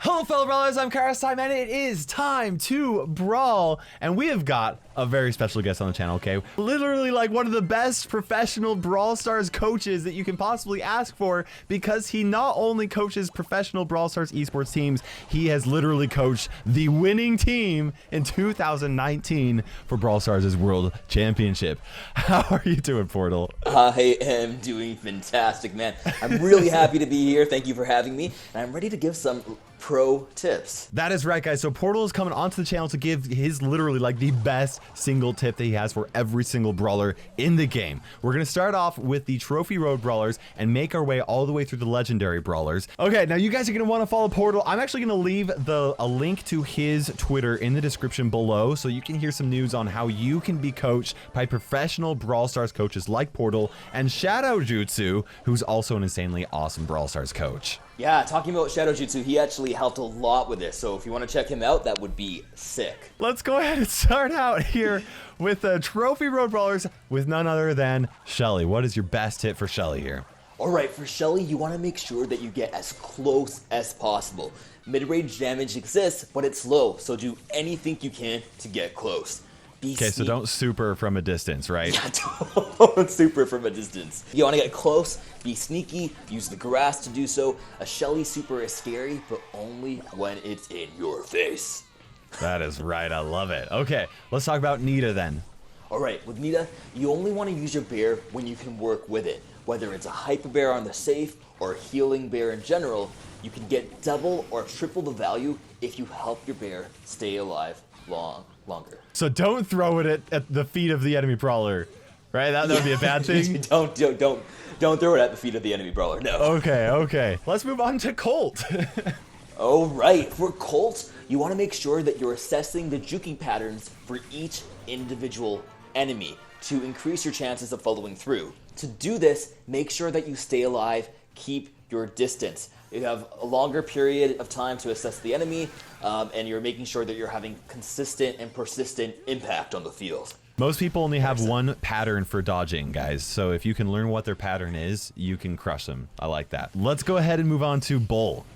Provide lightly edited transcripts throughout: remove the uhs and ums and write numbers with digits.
Hello fellow brawlers, I'm KairosTime and it is time to brawl, and we have got a very special guest on the channel, okay? Literally like one of the best professional Brawl Stars coaches that you can possibly ask for, because he not only coaches professional Brawl Stars esports teams, he has literally coached the winning team in 2019 for Brawl Stars' World Championship. How are you doing, Portal? I am doing fantastic, man. I'm really happy to be here. Thank you for having me, and I'm ready to give some pro tips. That is right, guys. So Portal is coming onto the channel to give his literally like the best single tip that he has for every single brawler in the game. We're going to start off with the Trophy Road Brawlers and make our way all the way through the Legendary Brawlers. Okay, now you guys are going to want to follow Portal. I'm actually going to leave a link to his Twitter in the description below so you can hear some news on how you can be coached by professional Brawl Stars coaches like Portal, and Shadow Jutsu, who's also an insanely awesome Brawl Stars coach. Yeah, talking about Shadow Jutsu, he actually helped a lot with this, so if you want to check him out, that would be sick. Let's go ahead and start out here with the Trophy Road Brawlers with none other than Shelly. What is your best tip for Shelly here? Alright, for Shelly, you want to make sure that you get as close as possible. Mid-range damage exists, but it's low, so do anything you can to get close. Okay, so don't super from a distance, right? Yeah, don't super from a distance. You want to get close, be sneaky, use the grass to do so. A Shelly super is scary, but only when it's in your face. That is right, I love it. Okay, let's talk about Nita then. Alright, with Nita, you only want to use your bear when you can work with it. Whether it's a hyper bear on the safe or a healing bear in general, you can get double or triple the value if you help your bear stay alive longer. So don't throw it at the feet of the enemy brawler, right? That would be a bad thing. Don't throw it at the feet of the enemy brawler. No. Okay. Let's move on to Colt. All right, for Colt, you want to make sure that you're assessing the juking patterns for each individual enemy to increase your chances of following through. To do this, make sure that you stay alive, keep your distance. You have a longer period of time to assess the enemy, and you're making sure that you're having consistent and persistent impact on the field. Most people only have one pattern for dodging, guys. So if you can learn what their pattern is, you can crush them. I like that. Let's go ahead and move on to Bull.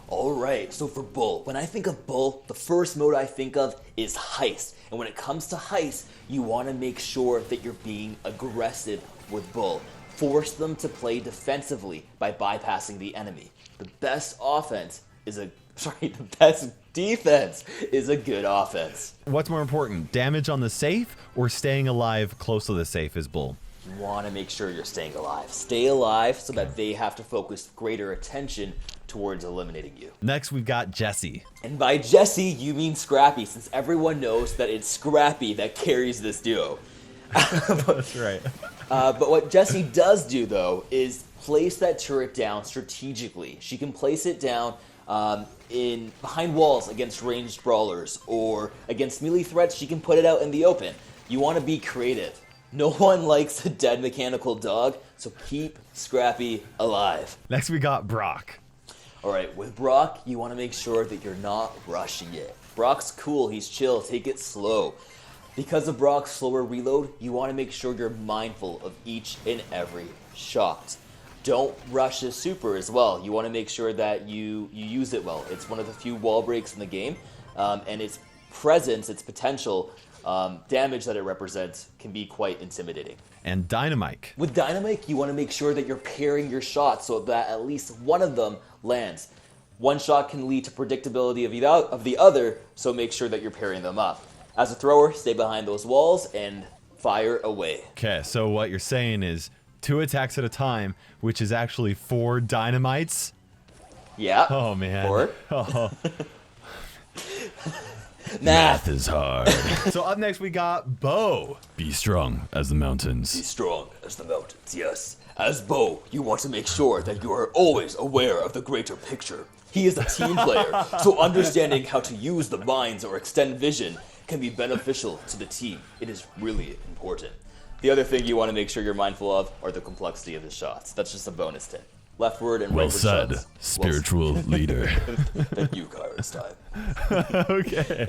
Alright, so for Bull, when I think of Bull, the first mode I think of is Heist. And when it comes to Heist, you want to make sure that you're being aggressive with Bull. Force them to play defensively by bypassing the enemy. The best defense is a good offense. What's more important, damage on the safe or staying alive close to the safe is Bull? You want to make sure you're staying alive. Stay alive so that they have to focus greater attention towards eliminating you. Next, we've got Jessie. And by Jessie, you mean Scrappy, since everyone knows that it's Scrappy that carries this duo. That's right. But what Jessie does do, though, is place that turret down strategically. She can place it down behind walls against ranged brawlers, or against melee threats, she can put it out in the open. You want to be creative. No one likes a dead mechanical dog, so keep Scrappy alive. Next, we got Brock. Alright, with Brock, you want to make sure that you're not rushing it. Brock's cool, he's chill, take it slow. Because of Brock's slower reload, you want to make sure you're mindful of each and every shot. Don't rush his super as well. You want to make sure that you use it well. It's one of the few wall breaks in the game, and its presence, its potential damage that it represents can be quite intimidating. And Dynamite. With Dynamite, you want to make sure that you're pairing your shots so that at least one of them lands. One shot can lead to predictability of the other, so make sure that you're pairing them up. As a thrower, stay behind those walls and fire away. Okay, so what you're saying is 2 attacks at a time, which is actually 4 dynamites? Yeah. Oh, man. 4. Oh. Math is hard. So up next, we got Bo. Be strong as the mountains. Be strong as the mountains, yes. As Bo, you want to make sure that you are always aware of the greater picture. He is a team player, so understanding how to use the mines or extend vision can be beneficial to the team. It is really important. The other thing you want to make sure you're mindful of are the complexity of the shots. That's just a bonus tip. Leftward and well rightward said, shots. spiritual leader. Thank you, KairosTime. Okay.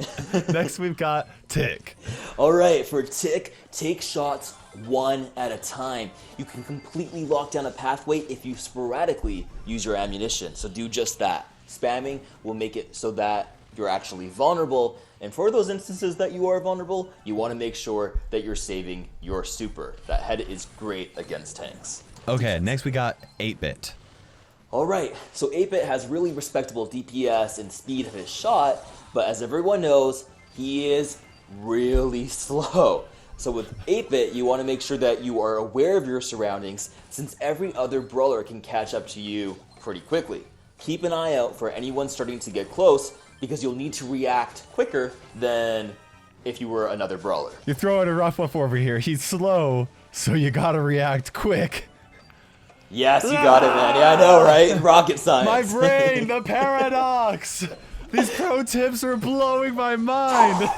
Next we've got Tick. Alright, for Tick, take shots one at a time. You can completely lock down a pathway if you sporadically use your ammunition, so do just that. Spamming will make it so that you're actually vulnerable, and for those instances that you are vulnerable, you want to make sure that you're saving your super. That head is great against tanks. Okay, next we got 8-Bit. Alright, so 8-Bit has really respectable DPS and speed of his shot, but as everyone knows, he is really slow. So with 8-Bit, you want to make sure that you are aware of your surroundings, since every other brawler can catch up to you pretty quickly. Keep an eye out for anyone starting to get close, because you'll need to react quicker than if you were another brawler. You're throwing a rough one over here. He's slow, so you gotta react quick. Yes, you got it, man. Yeah, I know, right? Rocket science. My brain, the paradox. These pro tips are blowing my mind.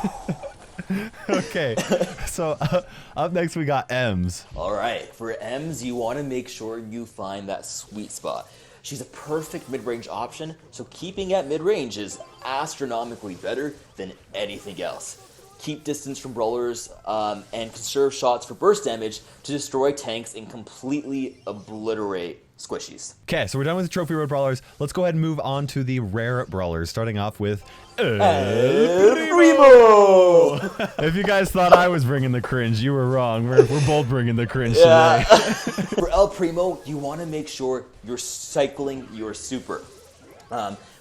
Okay, so up next we got Ems. All right, for Ems, you want to make sure you find that sweet spot. She's a perfect mid-range option, so keeping at mid-range is astronomically better than anything else. Keep distance from brawlers and conserve shots for burst damage to destroy tanks and completely obliterate squishies. Okay, so we're done with the Trophy Road Brawlers. Let's go ahead and move on to the rare brawlers, starting off with El Primo! If you guys thought I was bringing the cringe, you were wrong. We're both bringing the cringe today. For El Primo, you want to make sure you're cycling your super.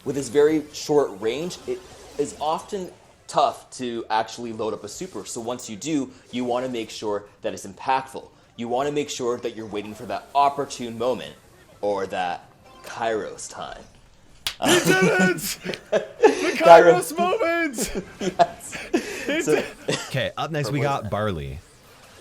With his very short range, it is often tough to actually load up a super. So once you do, you want to make sure that it's impactful. You want to make sure that you're waiting for that opportune moment, or that Kairos time. He did it! The Kairos moment! Yes. Okay, up next we got Barley.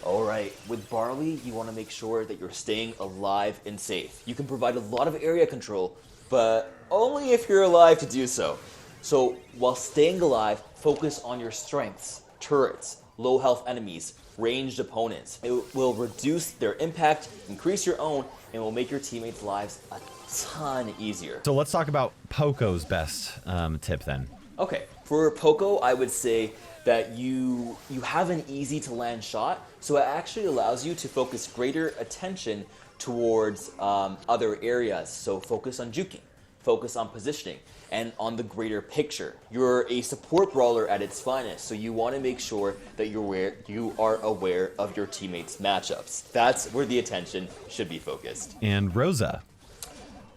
Alright, with Barley, you want to make sure that you're staying alive and safe. You can provide a lot of area control, but only if you're alive to do so. So, while staying alive, focus on your strengths, turrets, low health enemies, ranged opponents. It will reduce their impact, increase your own, and will make your teammates' lives a ton easier. So let's talk about Poco's best tip then. Okay, for Poco, I would say that you have an easy to land shot, so it actually allows you to focus greater attention towards other areas. So focus on juking, focus on positioning, and on the greater picture. You're a support brawler at its finest, so you want to make sure that you are aware of your teammates' matchups. That's where the attention should be focused. And Rosa.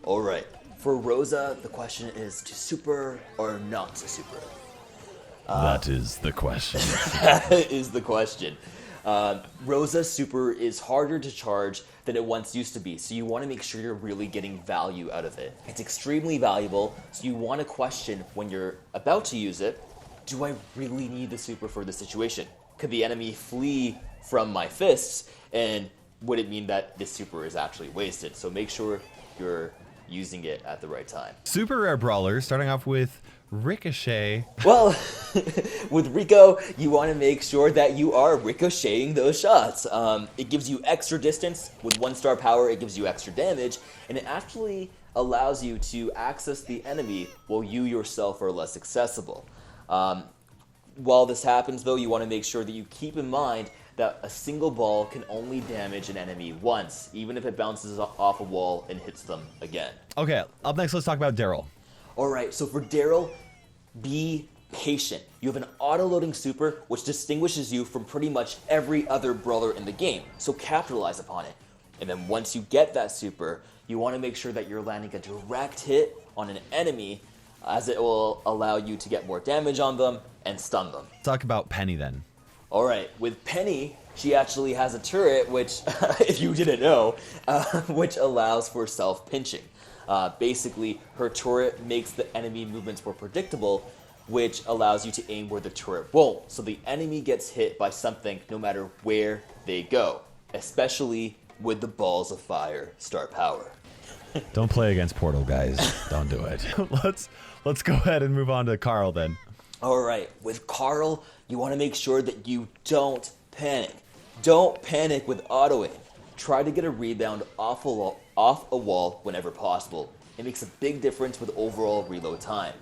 All right, for Rosa, the question is to super or not to super? That is the question. That is the question. Rosa's super is harder to charge than it once used to be, so you want to make sure you're really getting value out of it. It's extremely valuable, so you want to question when you're about to use it, do I really need the super for the situation? Could the enemy flee from my fists, and would it mean that this super is actually wasted? So make sure you're using it at the right time. Super rare brawlers, starting off with Ricochet. Well, with Rico, you want to make sure that you are ricocheting those shots. It gives you extra distance. With 1-star power, it gives you extra damage, and it actually allows you to access the enemy while you yourself are less accessible. While this happens, though, you want to make sure that you keep in mind that a single ball can only damage an enemy once, even if it bounces off a wall and hits them again. Okay, up next, let's talk about Daryl. Alright, so for Daryl, be patient. You have an auto-loading super, which distinguishes you from pretty much every other brawler in the game, so capitalize upon it. And then once you get that super, you want to make sure that you're landing a direct hit on an enemy, as it will allow you to get more damage on them and stun them. Talk about Penny then. Alright, with Penny, she actually has a turret, which, if you didn't know, which allows for self-pinching. Basically, her turret makes the enemy movements more predictable, which allows you to aim where the turret won't. So the enemy gets hit by something no matter where they go, especially with the balls of fire star power. Don't play against Portal, guys. Don't do it. Let's go ahead and move on to Carl then. Alright, with Carl, you want to make sure that you don't panic. Don't panic with auto-aim. Try to get a rebound off a wall whenever possible. It makes a big difference with overall reload time.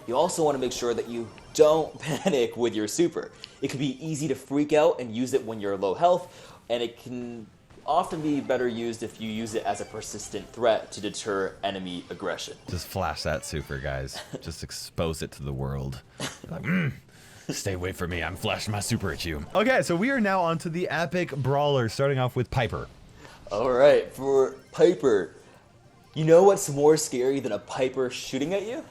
You also want to make sure that you don't panic with your super. It can be easy to freak out and use it when you're low health, and it can often be better used if you use it as a persistent threat to deter enemy aggression. Just flash that super, guys. Just expose it to the world. Like, stay away from me. I'm flashing my super at you. Okay, so we are now on to the epic brawler, starting off with Piper. All right, for Piper, you know what's more scary than a Piper shooting at you?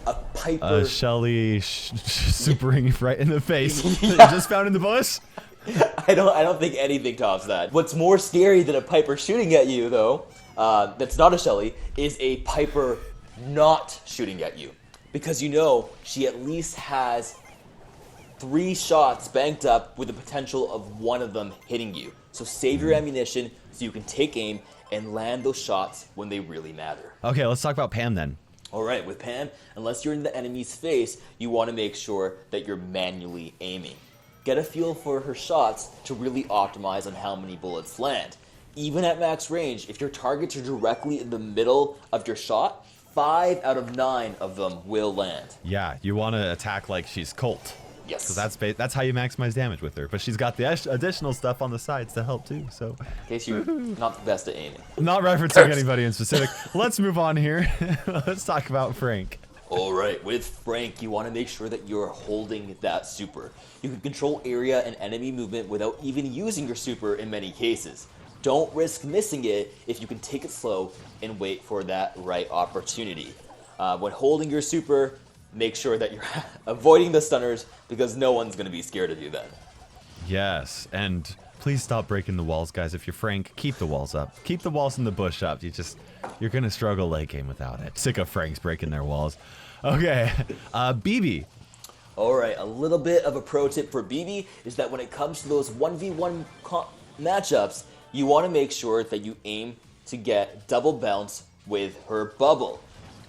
A Piper. Shelly supering right in the face. Just found in the bush. I don't think anything tops that. What's more scary than a Piper shooting at you, though, that's not a Shelly, is a Piper not shooting at you. Because you know she at least has 3 shots banked up with the potential of one of them hitting you. So save your ammunition so you can take aim and land those shots when they really matter. Okay, let's talk about Pam then. All right, with Pam, unless you're in the enemy's face, you want to make sure that you're manually aiming. Get a feel for her shots to really optimize on how many bullets land. Even at max range, if your targets are directly in the middle of your shot, 5 out of 9 of them will land. Yeah, you want to attack like she's Colt. Yes. Because that's how you maximize damage with her. But she's got the additional stuff on the sides to help too. So, in case you're not the best at aiming. Not referencing anybody in specific. Let's move on here. Let's talk about Frank. All right, with Frank, you want to make sure that you're holding that super. You can control area and enemy movement without even using your super in many cases. Don't risk missing it if you can take it slow and wait for that right opportunity. When holding your super, make sure that you're avoiding the stunners because no one's going to be scared of you then. Yes, and please stop breaking the walls, guys. If you're Frank, keep the walls up. Keep the walls in the bush up. You're going to struggle late game without it. Sick of Franks breaking their walls. Okay, BB. All right, a little bit of a pro tip for BB is that when it comes to those 1v1 matchups, you want to make sure that you aim to get double bounce with her bubble.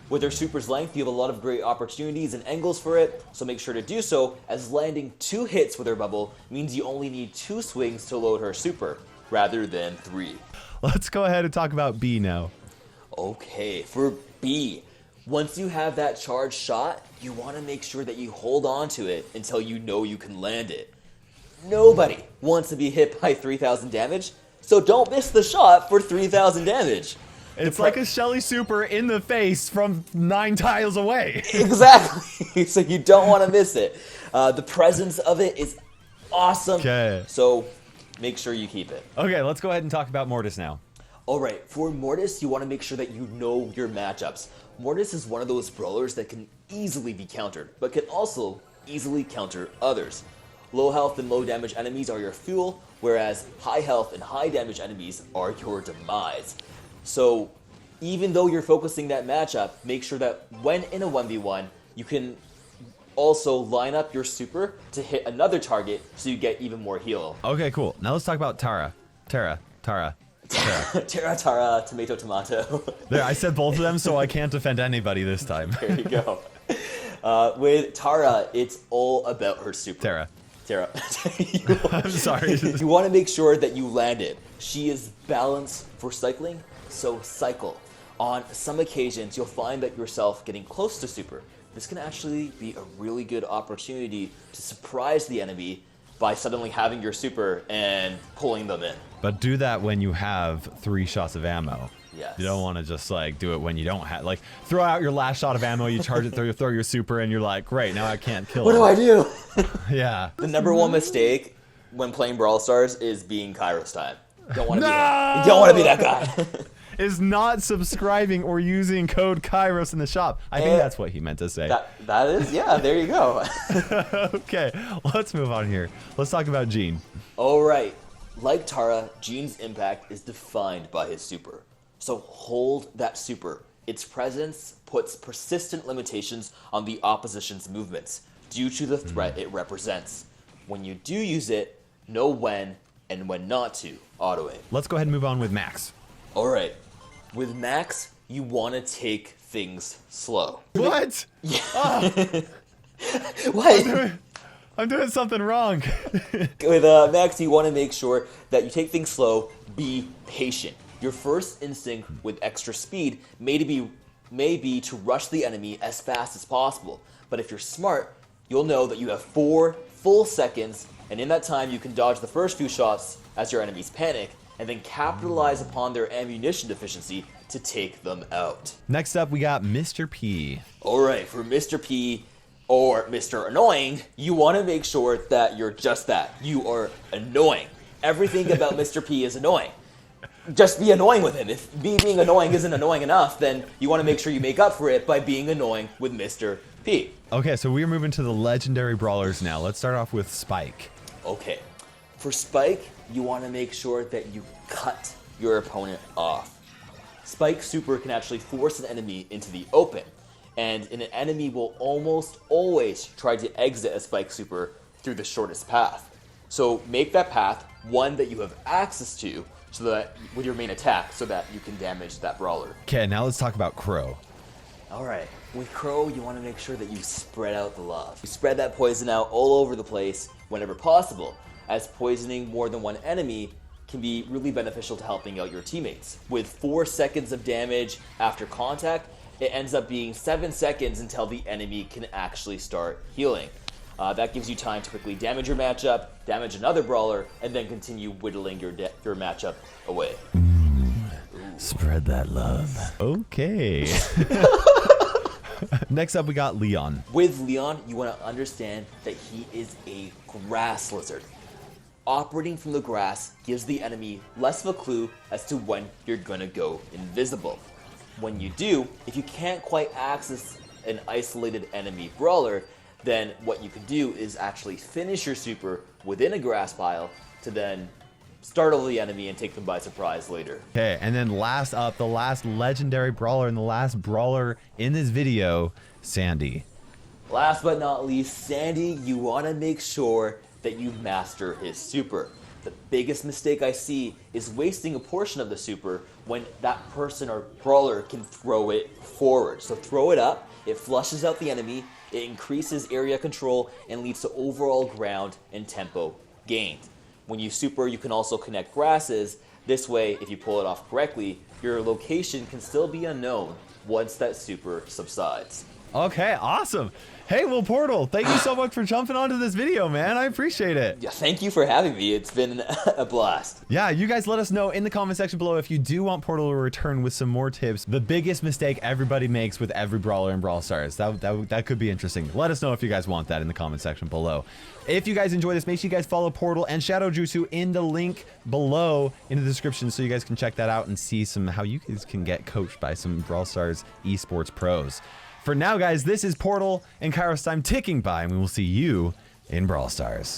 With her super's length, you have a lot of great opportunities and angles for it, so make sure to do so, as landing 2 hits with her bubble means you only need 2 swings to load her super, rather than 3. Let's go ahead and talk about B now. Okay, for B, once you have that charged shot, you want to make sure that you hold on to it until you know you can land it. Nobody wants to be hit by 3,000 damage, so don't miss the shot for 3,000 damage. It's like a Shelly super in the face from 9 tiles away. Exactly. So you don't want to miss it. The presence of it is awesome. Okay. So make sure you keep it. Okay, let's go ahead and talk about Mortis now. All right. For Mortis, you want to make sure that you know your matchups. Mortis is one of those brawlers that can easily be countered, but can also easily counter others. Low health and low damage enemies are your fuel, whereas high health and high damage enemies are your demise. So even though you're focusing that matchup, make sure that when in a 1v1, you can also line up your super to hit another target so you get even more heal. Okay, cool. Now let's talk about Tara. Tara. Tara, tomato. There, I said both of them, so I can't defend anybody this time. There you go. With Tara, it's all about her super. Tara. I'm sorry. You want to make sure that you land it. She is balanced for cycling, so cycle. On some occasions, you'll find that yourself getting close to super. This can actually be a really good opportunity to surprise the enemy by suddenly having your super and pulling them in. But do that when you have 3 shots of ammo. Yes. You don't want to just like do it when you don't have, like, throw out your last shot of ammo, you charge it, throw your super, and you're like, great, now I can't kill What him. do I do? Yeah. The #1 mistake when playing Brawl Stars is being KairosTime. You don't want to be that guy. Is not subscribing or using code Kairos in the shop. I think that's what he meant to say. That is, yeah, there you go. Okay, let's move on here. Let's talk about Gene. All right. Like Tara, Gene's impact is defined by his super. So hold that super. Its presence puts persistent limitations on the opposition's movements due to the threat it represents. When you do use it, know when and when not to auto-aim. Let's go ahead and move on with Max. All right. With Max, you want to take things slow. What? Yeah. Oh. What? I'm doing something wrong. With Max, you want to make sure that you take things slow, be patient. Your first instinct with extra speed may be to rush the enemy as fast as possible. But if you're smart, you'll know that you have 4 full seconds, and in that time you can dodge the first few shots as your enemies panic, and then capitalize upon their ammunition deficiency to take them out. Next up, we got Mr. P. Alright, for Mr. P or Mr. Annoying, you want to make sure that you're just that. You are annoying. Everything about Mr. P is annoying. Just be annoying with him. If me being annoying isn't annoying enough, then you want to make sure you make up for it by being annoying with Mr. P. Okay, so we're moving to the legendary brawlers now. Let's start off with Spike. Okay, for Spike, you want to make sure that you cut your opponent off. Spike's super can actually force an enemy into the open, and an enemy will almost always try to exit a Spike super through the shortest path. So make that path one that you have access to, so that with your main attack, so that you can damage that brawler. Okay, now let's talk about Crow. Alright, with Crow, you want to make sure that you spread out the love. You spread that poison out all over the place whenever possible, as poisoning more than one enemy can be really beneficial to helping out your teammates. With 4 seconds of damage after contact, it ends up being 7 seconds until the enemy can actually start healing. That gives you time to quickly damage your matchup, damage another brawler, and then continue whittling your matchup away. Spread that love. Okay. Next up, we got Leon. With Leon, you want to understand that he is a grass lizard. Operating from the grass gives the enemy less of a clue as to when you're gonna go invisible. When you do, if you can't quite access an isolated enemy brawler, then what you can do is actually finish your super within a grass pile to then startle the enemy and take them by surprise later. Okay, and then last up, the last legendary brawler and the last brawler in this video, Sandy. Last but not least, Sandy, you want to make sure that you master his super. The biggest mistake I see is wasting a portion of the super when that person or brawler can throw it forward. So throw it up, it flushes out the enemy, it increases area control, and leads to overall ground and tempo gained. When you super, you can also connect grasses. This way, if you pull it off correctly, your location can still be unknown once that super subsides. Okay, awesome. Hey, well, Portal, thank you so much for jumping onto this video, man. I appreciate it. Yeah, thank you for having me. It's been a blast. Yeah, you guys let us know in the comment section below if you do want Portal to return with some more tips. The biggest mistake everybody makes with every brawler in Brawl Stars. That could be interesting. Let us know if you guys want that in the comment section below. If you guys enjoy this, make sure you guys follow Portal and Shadow Jutsu in the link below in the description so you guys can check that out and see how you guys can get coached by some Brawl Stars esports pros. For now, guys, this is Portal and KairosTime ticking by, and we will see you in Brawl Stars.